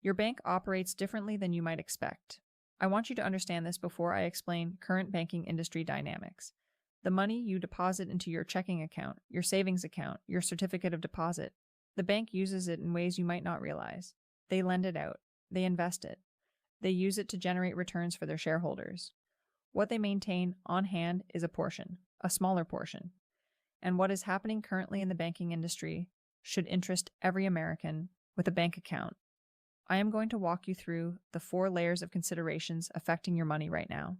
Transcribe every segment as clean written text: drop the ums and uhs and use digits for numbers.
Your bank operates differently than you might expect. I want you to understand this before I explain current banking industry dynamics. The money you deposit into your checking account, your savings account, your certificate of deposit, the bank uses it in ways you might not realize. They lend it out. They invest it. They use it to generate returns for their shareholders. What they maintain on hand is a portion, a smaller portion. And what is happening currently in the banking industry should interest every American with a bank account. I am going to walk you through the 4 layers of considerations affecting your money right now.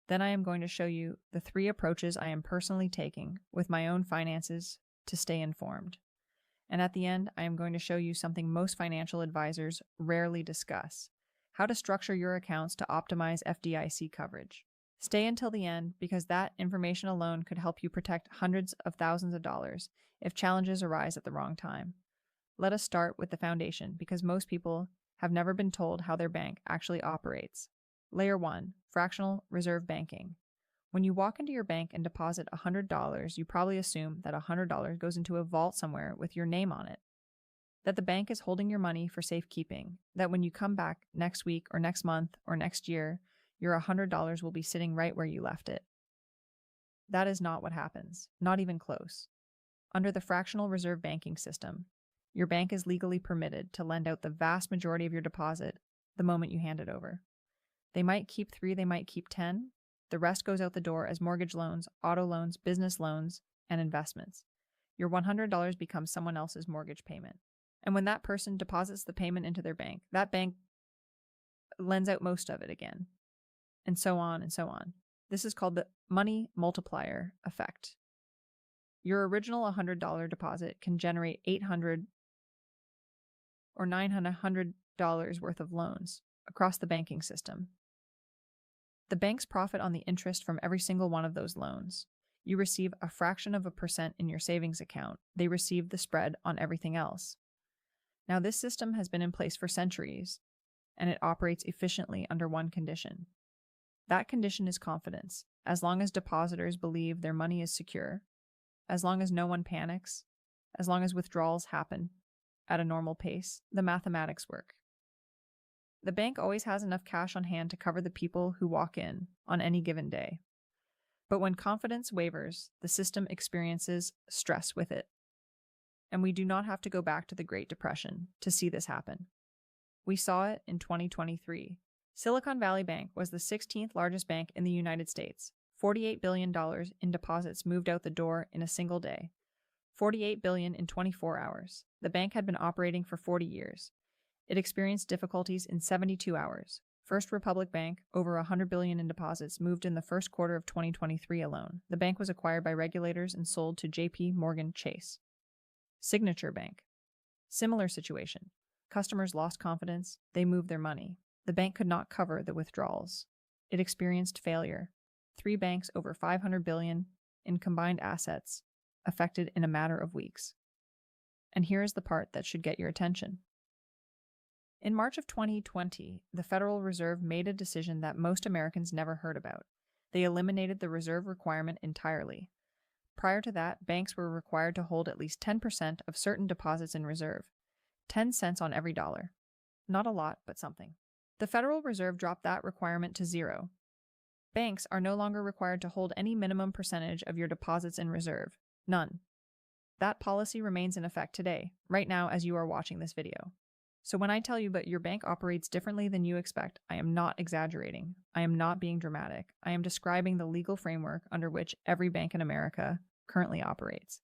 Then I am going to show you the 3 approaches I am personally taking with my own finances to stay informed. And at the end, I am going to show you something most financial advisors rarely discuss: how to structure your accounts to optimize FDIC coverage. Stay until the end because that information alone could help you protect hundreds of thousands of dollars if challenges arise at the wrong time. Let us start with the foundation because most people have never been told how their bank actually operates. Layer 1, fractional reserve banking. When you walk into your bank and deposit $100, you probably assume that $100 goes into a vault somewhere with your name on it. That the bank is holding your money for safekeeping. That when you come back next week or next month or next year, your $100 will be sitting right where you left it. That is not what happens, not even close. Under the fractional reserve banking system, your bank is legally permitted to lend out the vast majority of your deposit the moment you hand it over. They might keep 3, they might keep 10. The rest goes out the door as mortgage loans, auto loans, business loans, and investments. Your $100 becomes someone else's mortgage payment. And when that person deposits the payment into their bank, that bank lends out most of it again. And so on and so on. This is called the money multiplier effect. Your original $100 deposit can generate $800 or $900 worth of loans across the banking system. The banks profit on the interest from every single one of those loans. You receive a fraction of a percent in your savings account. They receive the spread on everything else. Now, this system has been in place for centuries, and it operates efficiently under one condition. That condition is confidence. As long as depositors believe their money is secure, as long as no one panics, as long as withdrawals happen at a normal pace, the mathematics work. The bank always has enough cash on hand to cover the people who walk in on any given day. But when confidence wavers, the system experiences stress with it. And we do not have to go back to the Great Depression to see this happen. We saw it in 2023. Silicon Valley Bank was the 16th largest bank in the United States. $48 billion in deposits moved out the door in a single day. $48 billion in 24 hours. The bank had been operating for 40 years. It experienced difficulties in 72 hours. First Republic Bank, over $100 billion in deposits, moved in the first quarter of 2023 alone. The bank was acquired by regulators and sold to J.P. Morgan Chase. Signature Bank. Similar situation. Customers lost confidence. They moved their money. The bank could not cover the withdrawals. It experienced failure. 3 banks over $500 billion in combined assets, affected in a matter of weeks. And here is the part that should get your attention. In March of 2020, the Federal Reserve made a decision that most Americans never heard about. They eliminated the reserve requirement entirely. Prior to that, banks were required to hold at least 10% of certain deposits in reserve, 10 cents on every dollar. Not a lot, but something. The Federal Reserve dropped that requirement to 0. Banks are no longer required to hold any minimum percentage of your deposits in reserve. None. That policy remains in effect today, right now as you are watching this video. So when I tell you that your bank operates differently than you expect, I am not exaggerating. I am not being dramatic. I am describing the legal framework under which every bank in America currently operates.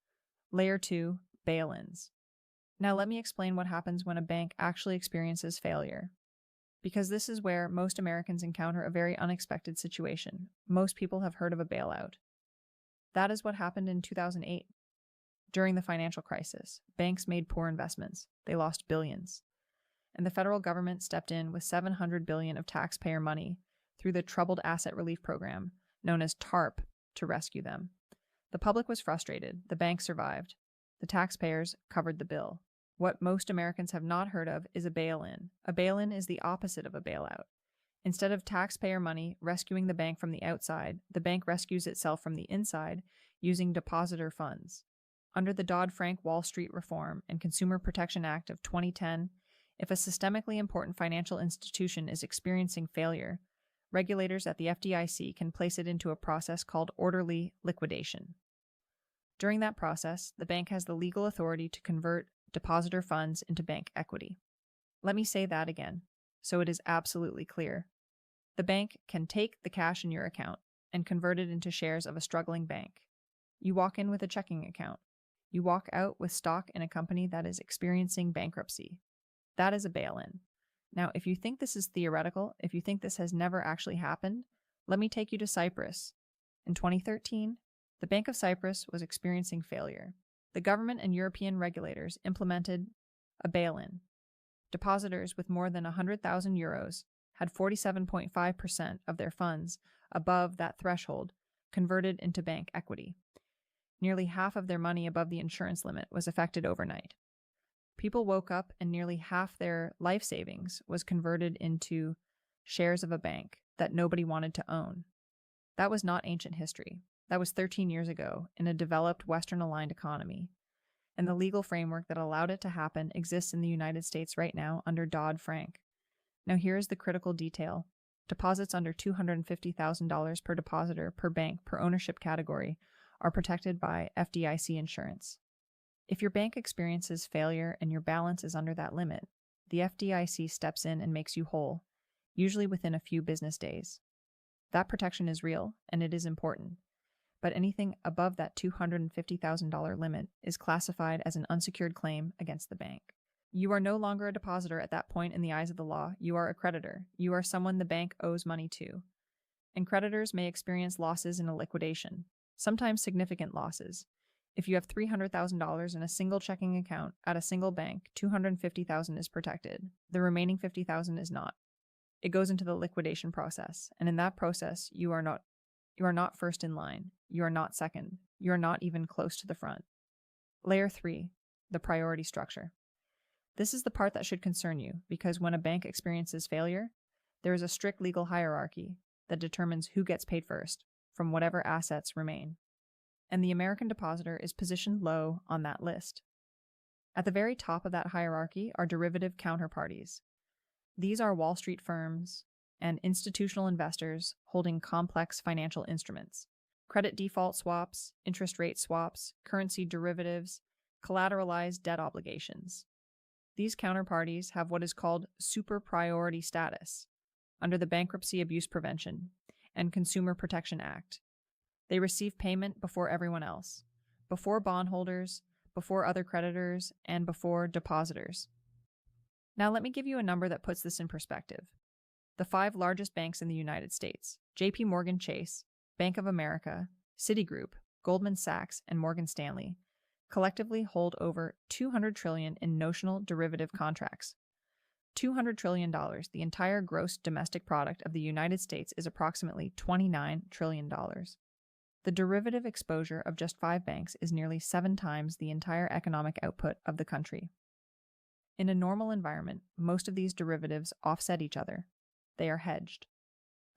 Layer 2, bail-ins. Now let me explain what happens when a bank actually experiences failure. Because this is where most Americans encounter a very unexpected situation. Most people have heard of a bailout. That is what happened in 2008. During the financial crisis, banks made poor investments. They lost billions. And the federal government stepped in with $700 billion of taxpayer money through the Troubled Asset Relief Program, known as TARP, to rescue them. The public was frustrated. The banks survived. The taxpayers covered the bill. What most Americans have not heard of is a bail-in. A bail-in is the opposite of a bailout. Instead of taxpayer money rescuing the bank from the outside, the bank rescues itself from the inside using depositor funds. Under the Dodd-Frank Wall Street Reform and Consumer Protection Act of 2010, If a systemically important financial institution is experiencing failure, regulators at the FDIC can place it into a process called orderly liquidation. During that process, the bank has the legal authority to convert depositor funds into bank equity. Let me say that again, so it is absolutely clear. The bank can take the cash in your account and convert it into shares of a struggling bank. You walk in with a checking account. You walk out with stock in a company that is experiencing bankruptcy. That is a bail-in. Now, if you think this is theoretical, if you think this has never actually happened, let me take you to Cyprus. In 2013, the Bank of Cyprus was experiencing failure. The government and European regulators implemented a bail-in. Depositors with more than 100,000 euros had 47.5% of their funds above that threshold converted into bank equity. Nearly half of their money above the insurance limit was affected overnight. People woke up and nearly half their life savings was converted into shares of a bank that nobody wanted to own. That was not ancient history. That was 13 years ago in a developed Western-aligned economy. And the legal framework that allowed it to happen exists in the United States right now under Dodd-Frank. Now here is the critical detail. Deposits under $250,000 per depositor per bank per ownership category are protected by FDIC insurance. If your bank experiences failure and your balance is under that limit, the FDIC steps in and makes you whole, usually within a few business days. That protection is real, and it is important. But anything above that $250,000 limit is classified as an unsecured claim against the bank. You are no longer a depositor at that point in the eyes of the law. You are a creditor. You are someone the bank owes money to. And creditors may experience losses in a liquidation, sometimes significant losses. If you have $300,000 in a single checking account at a single bank, $250,000 is protected. The remaining $50,000 is not. It goes into the liquidation process, and in that process, you are not first in line. You are not second. You are not even close to the front. Layer 3, the priority structure. This is the part that should concern you, because when a bank experiences failure, there is a strict legal hierarchy that determines who gets paid first, from whatever assets remain. And the American depositor is positioned low on that list. At the very top of that hierarchy are derivative counterparties. These are Wall Street firms and institutional investors holding complex financial instruments. Credit default swaps, interest rate swaps, currency derivatives, collateralized debt obligations. These counterparties have what is called super priority status under the Bankruptcy Abuse Prevention and Consumer Protection Act. They receive payment before everyone else, before bondholders, before other creditors, and before depositors. Now let me give you a number that puts this in perspective. The 5 largest banks in the United States, JP Morgan Chase, Bank of America, Citigroup, Goldman Sachs, and Morgan Stanley, collectively hold over $200 trillion in notional derivative contracts. $200 trillion, the entire gross domestic product of the United States, is approximately $29 trillion. The derivative exposure of just 5 banks is nearly 7 times the entire economic output of the country. In a normal environment, most of these derivatives offset each other. They are hedged.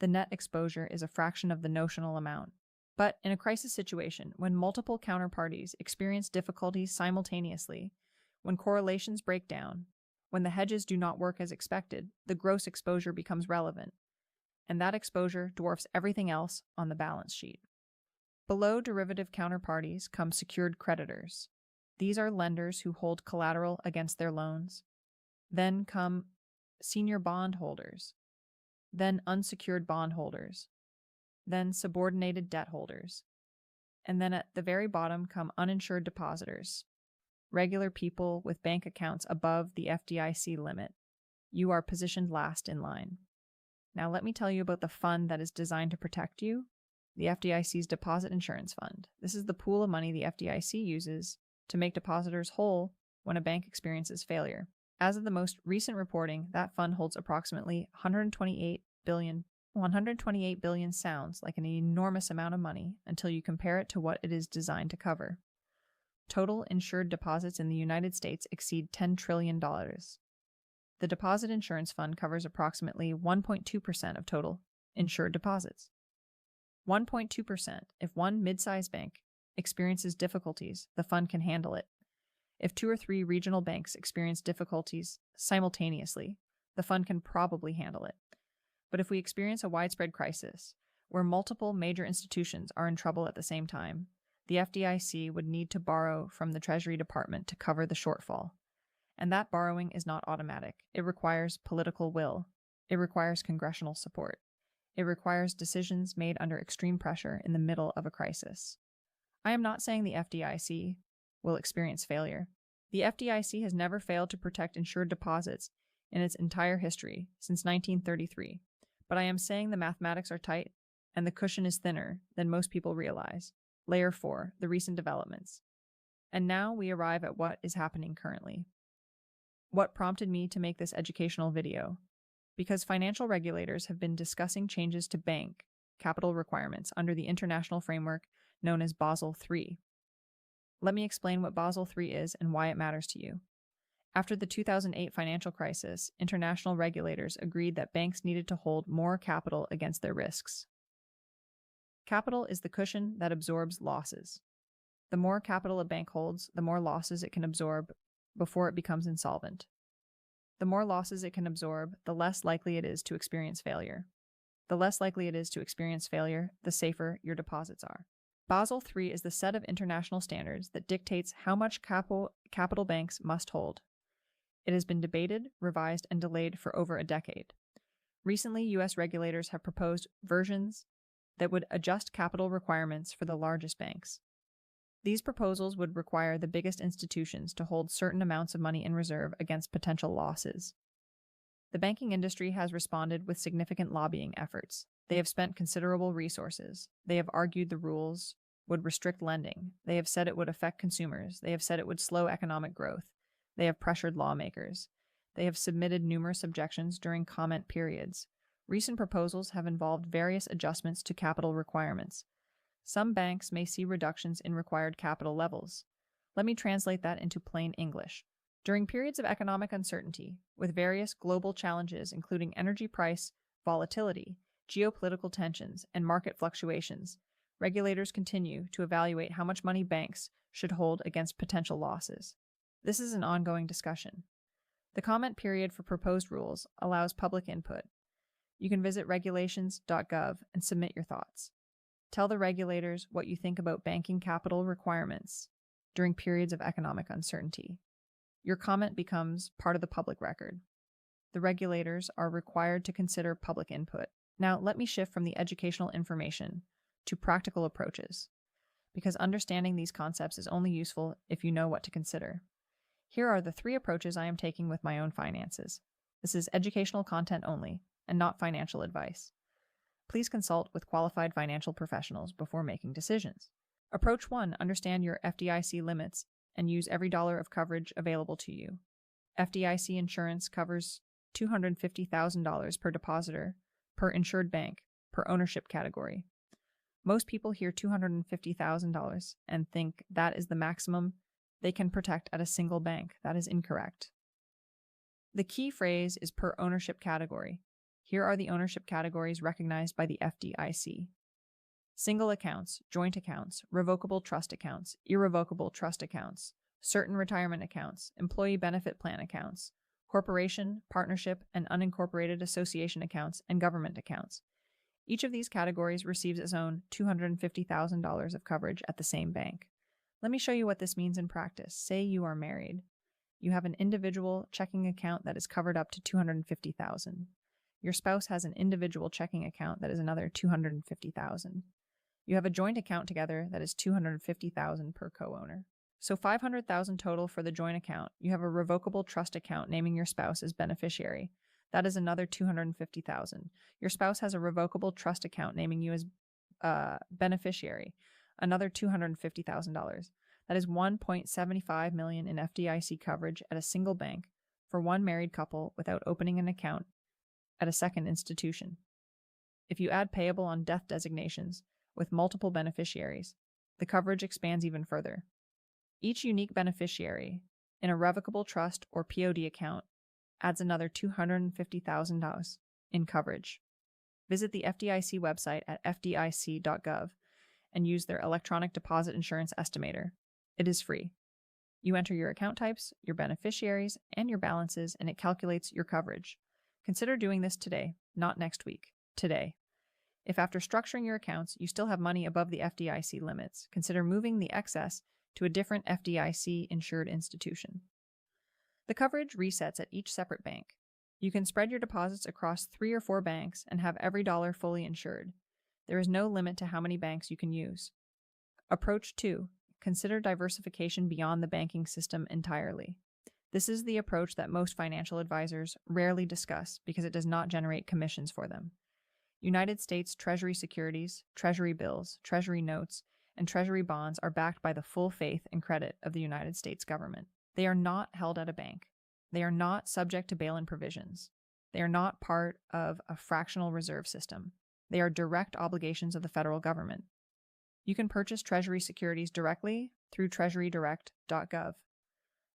The net exposure is a fraction of the notional amount. But in a crisis situation, when multiple counterparties experience difficulties simultaneously, when correlations break down, when the hedges do not work as expected, the gross exposure becomes relevant, and that exposure dwarfs everything else on the balance sheet. Below derivative counterparties come secured creditors. These are lenders who hold collateral against their loans. Then come senior bondholders. Then unsecured bondholders. Then subordinated debt holders. And then at the very bottom come uninsured depositors, regular people with bank accounts above the FDIC limit. You are positioned last in line. Now let me tell you about the fund that is designed to protect you. The FDIC's Deposit Insurance Fund. This is the pool of money the FDIC uses to make depositors whole when a bank experiences failure. As of the most recent reporting, that fund holds approximately $128 billion. 128 billion sounds like an enormous amount of money until you compare it to what it is designed to cover. Total insured deposits in the United States exceed $10 trillion. The Deposit Insurance Fund covers approximately 1.2% of total insured deposits. 1.2%. If one mid-sized bank experiences difficulties, the fund can handle it. If 2 or 3 regional banks experience difficulties simultaneously, the fund can probably handle it. But if we experience a widespread crisis, where multiple major institutions are in trouble at the same time, the FDIC would need to borrow from the Treasury Department to cover the shortfall. And that borrowing is not automatic. It requires political will. It requires congressional support. It requires decisions made under extreme pressure in the middle of a crisis. I am not saying the FDIC will experience failure. The FDIC has never failed to protect insured deposits in its entire history since 1933, but I am saying the mathematics are tight and the cushion is thinner than most people realize. Layer 4, the recent developments. And now we arrive at what is happening currently. What prompted me to make this educational video? Because financial regulators have been discussing changes to bank capital requirements under the international framework known as Basel III. Let me explain what Basel III is and why it matters to you. After the 2008 financial crisis, international regulators agreed that banks needed to hold more capital against their risks. Capital is the cushion that absorbs losses. The more capital a bank holds, the more losses it can absorb before it becomes insolvent. The more losses it can absorb, the less likely it is to experience failure. The less likely it is to experience failure, the safer your deposits are. Basel III is the set of international standards that dictates how much capital banks must hold. It has been debated, revised, and delayed for over a decade. Recently, U.S. regulators have proposed versions that would adjust capital requirements for the largest banks. These proposals would require the biggest institutions to hold certain amounts of money in reserve against potential losses. The banking industry has responded with significant lobbying efforts. They have spent considerable resources. They have argued the rules would restrict lending. They have said it would affect consumers. They have said it would slow economic growth. They have pressured lawmakers. They have submitted numerous objections during comment periods. Recent proposals have involved various adjustments to capital requirements. Some banks may see reductions in required capital levels. Let me translate that into plain English. During periods of economic uncertainty, with various global challenges including energy price volatility, geopolitical tensions, and market fluctuations, regulators continue to evaluate how much money banks should hold against potential losses. This is an ongoing discussion. The comment period for proposed rules allows public input. You can visit regulations.gov and submit your thoughts. Tell the regulators what you think about banking capital requirements during periods of economic uncertainty. Your comment becomes part of the public record. The regulators are required to consider public input. Now, let me shift from the educational information to practical approaches, because understanding these concepts is only useful if you know what to consider. Here are the 3 approaches I am taking with my own finances. This is educational content only, and not financial advice. Please consult with qualified financial professionals before making decisions. Approach 1, understand your FDIC limits and use every dollar of coverage available to you. FDIC insurance covers $250,000 per depositor, per insured bank, per ownership category. Most people hear $250,000 and think that is the maximum they can protect at a single bank. That is incorrect. The key phrase is per ownership category. Here are the ownership categories recognized by the FDIC. Single accounts, joint accounts, revocable trust accounts, irrevocable trust accounts, certain retirement accounts, employee benefit plan accounts, corporation, partnership, and unincorporated association accounts, and government accounts. Each of these categories receives its own $250,000 of coverage at the same bank. Let me show you what this means in practice. Say you are married. You have an individual checking account that is covered up to $250,000. Your spouse has an individual checking account that is another $250,000. You have a joint account together that is $250,000 per co-owner. So $500,000 total for the joint account. You have a revocable trust account naming your spouse as beneficiary. That is another $250,000. Your spouse has a revocable trust account naming you as beneficiary. Another $250,000. That is $1.75 million in FDIC coverage at a single bank for one married couple without opening an account at a second institution. If you add payable on death designations with multiple beneficiaries, the coverage expands even further. Each unique beneficiary in a revocable trust or POD account adds another $250,000 in coverage. Visit the FDIC website at fdic.gov and use their electronic deposit insurance estimator. It is free. You enter your account types, your beneficiaries, and your balances, and it calculates your coverage. Consider doing this today, not next week. Today. If after structuring your accounts, you still have money above the FDIC limits, consider moving the excess to a different FDIC-insured institution. The coverage resets at each separate bank. You can spread your deposits across 3 or 4 banks and have every dollar fully insured. There is no limit to how many banks you can use. Approach 2. Consider diversification beyond the banking system entirely. This is the approach that most financial advisors rarely discuss because it does not generate commissions for them. United States Treasury securities, Treasury bills, Treasury notes, and Treasury bonds are backed by the full faith and credit of the United States government. They are not held at a bank. They are not subject to bail-in provisions. They are not part of a fractional reserve system. They are direct obligations of the federal government. You can purchase Treasury securities directly through treasurydirect.gov.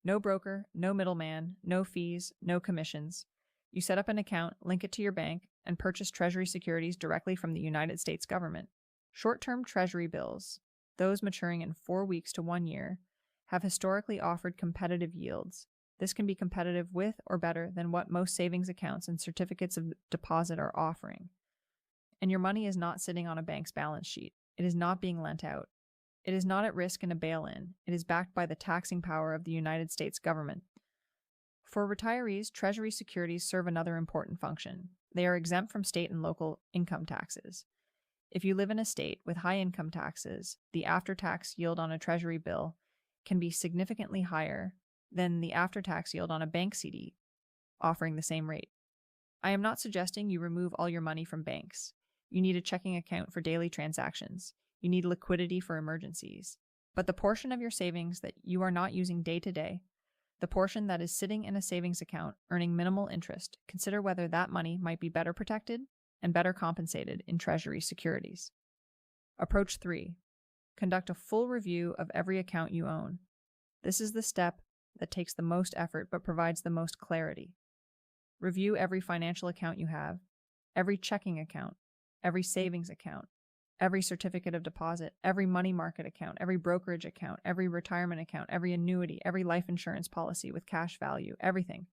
No broker, no middleman, no fees, no commissions. You set up an account, link it to your bank, and purchase Treasury securities directly from the United States government. Short-term Treasury bills, those maturing in 4 weeks to 1 year, have historically offered competitive yields. This can be competitive with or better than what most savings accounts and certificates of deposit are offering. And your money is not sitting on a bank's balance sheet. It is not being lent out. It is not at risk in a bail-in. It is backed by the taxing power of the United States government. For retirees, Treasury securities serve another important function. They are exempt from state and local income taxes. If you live in a state with high income taxes, the after-tax yield on a Treasury bill can be significantly higher than the after-tax yield on a bank CD offering the same rate. I am not suggesting you remove all your money from banks. You need a checking account for daily transactions. You need liquidity for emergencies. But the portion of your savings that you are not using day to day, the portion that is sitting in a savings account earning minimal interest, consider whether that money might be better protected and better compensated in Treasury securities. Approach 3. Conduct a full review of every account you own. This is the step that takes the most effort but provides the most clarity. Review every financial account you have, every checking account, every savings account, every certificate of deposit, every money market account, every brokerage account, every retirement account, every annuity, every life insurance policy with cash value, everything.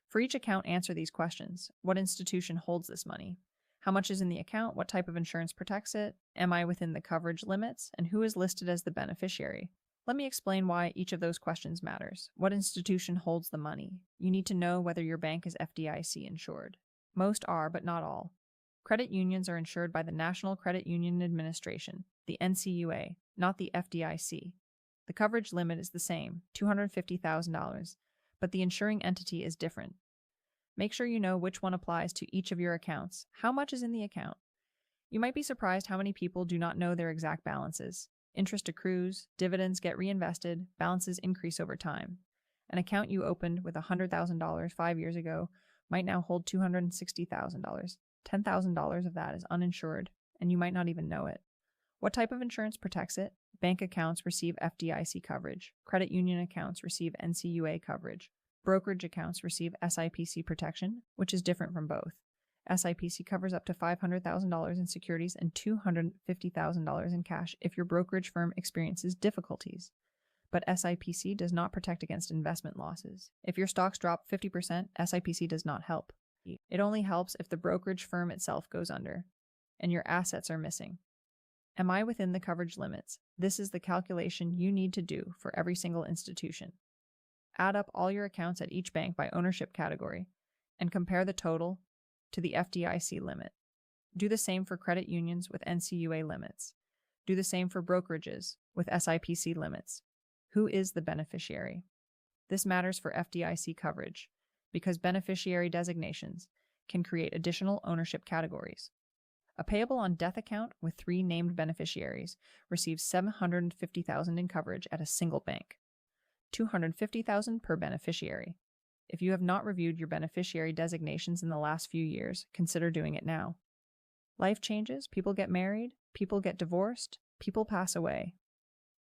For each account, answer these questions. What institution holds this money? How much is in the account? What type of insurance protects it? Am I within the coverage limits? And who is listed as the beneficiary? Let me explain why each of those questions matters. What institution holds the money? You need to know whether your bank is FDIC insured. Most are, but not all. Credit unions are insured by the National Credit Union Administration, the NCUA, not the FDIC. The coverage limit is the same, $250,000, but the insuring entity is different. Make sure you know which one applies to each of your accounts. How much is in the account? You might be surprised how many people do not know their exact balances. Interest accrues, dividends get reinvested, balances increase over time. An account you opened with $100,000 5 years ago might now hold $260,000. $10,000 of that is uninsured, and you might not even know it. What type of insurance protects it? Bank accounts receive FDIC coverage. Credit union accounts receive NCUA coverage. Brokerage accounts receive SIPC protection, which is different from both. SIPC covers up to $500,000 in securities and $250,000 in cash if your brokerage firm experiences difficulties. But SIPC does not protect against investment losses. If your stocks drop 50%, SIPC does not help. It only helps if the brokerage firm itself goes under and your assets are missing. Am I within the coverage limits? This is the calculation you need to do for every single institution. Add up all your accounts at each bank by ownership category and compare the total to the FDIC limit. Do the same for credit unions with NCUA limits. Do the same for brokerages with SIPC limits. Who is the beneficiary? This matters for FDIC coverage because beneficiary designations can create additional ownership categories. A payable on death account with 3 named beneficiaries receives $750,000 in coverage at a single bank. $250,000 per beneficiary. If you have not reviewed your beneficiary designations in the last few years, consider doing it now. Life changes, people get married, people get divorced, people pass away.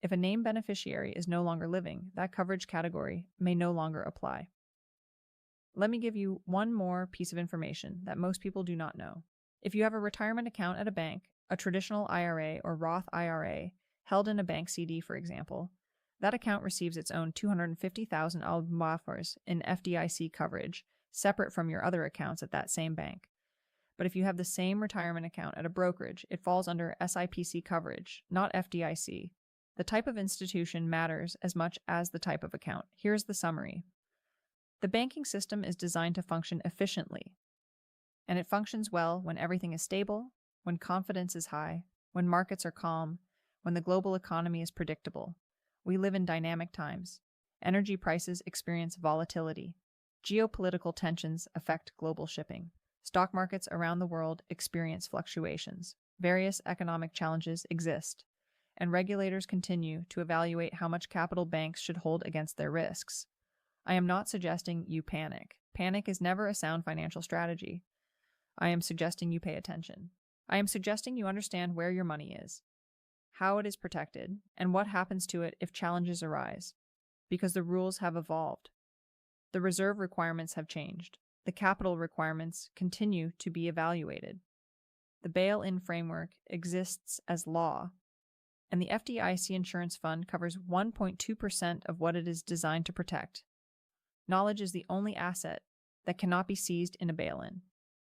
If a named beneficiary is no longer living, that coverage category may no longer apply. Let me give you one more piece of information that most people do not know. If you have a retirement account at a bank, a traditional IRA or Roth IRA, held in a bank CD, for example, That account receives its own 250,000 almafors in FDIC coverage, separate from your other accounts at that same bank. But if you have the same retirement account at a brokerage, it falls under SIPC coverage, not FDIC. The type of institution matters as much as the type of account. Here's the summary. The banking system is designed to function efficiently, and it functions well when everything is stable, when confidence is high, when markets are calm, when the global economy is predictable. We live in dynamic times. Energy prices experience volatility. Geopolitical tensions affect global shipping. Stock markets around the world experience fluctuations. Various economic challenges exist, and regulators continue to evaluate how much capital banks should hold against their risks. I am not suggesting you panic. Panic is never a sound financial strategy. I am suggesting you pay attention. I am suggesting you understand where your money is, how it is protected, and what happens to it if challenges arise, because the rules have evolved. The reserve requirements have changed. The capital requirements continue to be evaluated. The bail-in framework exists as law, and the FDIC insurance fund covers 1.2% of what it is designed to protect. Knowledge is the only asset that cannot be seized in a bail-in.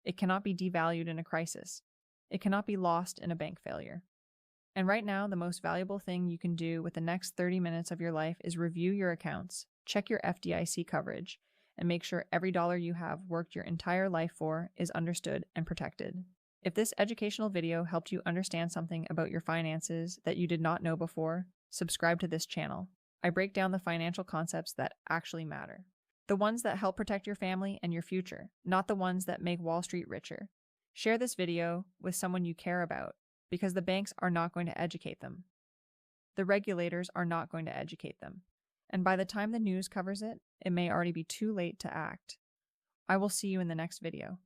It cannot be devalued in a crisis. It cannot be lost in a bank failure. And right now, the most valuable thing you can do with the next 30 minutes of your life is review your accounts, check your FDIC coverage, and make sure every dollar you have worked your entire life for is understood and protected. If this educational video helped you understand something about your finances that you did not know before, subscribe to this channel. I break down the financial concepts that actually matter. The ones that help protect your family and your future, not the ones that make Wall Street richer. Share this video with someone you care about, because the banks are not going to educate them. The regulators are not going to educate them. And by the time the news covers it, it may already be too late to act. I will see you in the next video.